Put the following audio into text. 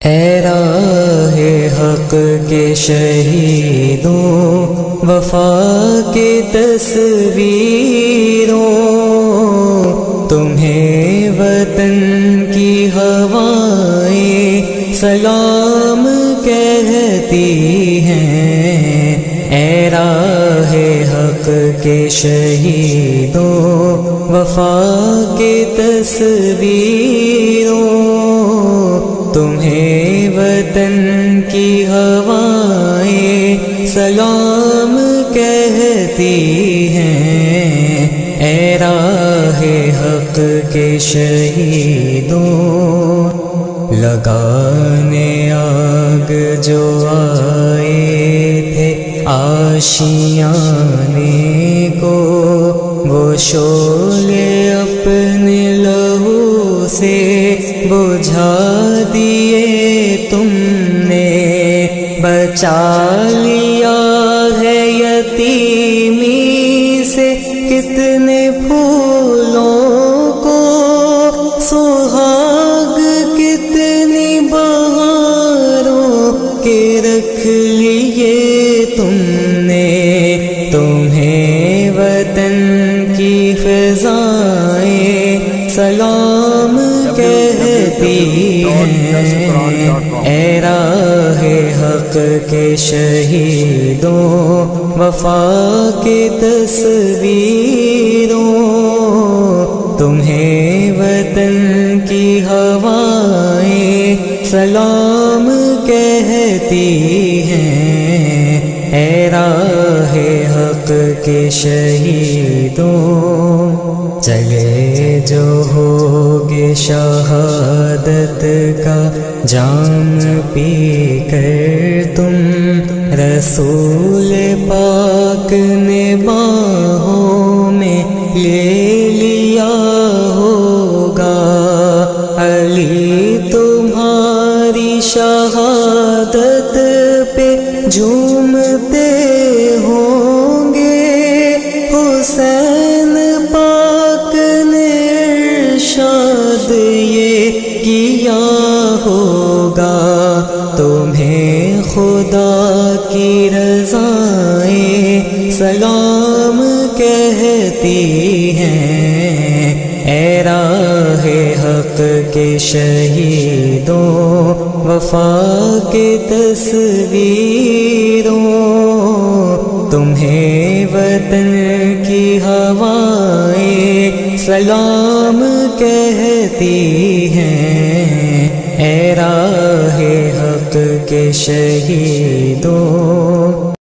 اے راہ حق کے شہیدوں، وفا کے تصویروں، تمہیں وطن کی ہوائیں سلام کہتی ہیں۔ اے راہ حق کے شہیدوں، وفا کے تصویروں، تمہیں وطن کی ہوائیں سلام کہتی ہیں۔ اے راہ حق کے شہیدوں، لگانے آگ جو آئے تھے آشیانے کو، وہ شعلے اپنے لہو سے بجھا دیے تم نے۔ بچا لیا ہے یتیمی سے کتنے پھولوں کو، سہاگ کتنی بہاروں کے رکھ لیے تم نے۔ تمہیں وطن کی فضائیں سلام کہتی ہیں۔ اے راہ حق کے شہیدوں، وفا کے تصویروں، تمہیں وطن کی ہوائیں سلام کہتی ہیں۔ اے راہ حق کے شہیدوں، چلے جو ہوگے شہادت کا جام پی کر تم، رسول پاک نے باہوں میں لے لیا ہوگا۔ علی تمہاری شہادت پہ جھومتے ہوں گے، حسین پاک نے ارشاد یہ کیا ہوگا۔ تمہیں خدا کی رضائیں سلام کہتی ہیں۔ اے راہ حق کے شہیدوں، وفا کے تصویروں، تمہیں وطن کی ہوائیں سلام کہتی ہیں۔ اے راہ حق کے شہیدوں،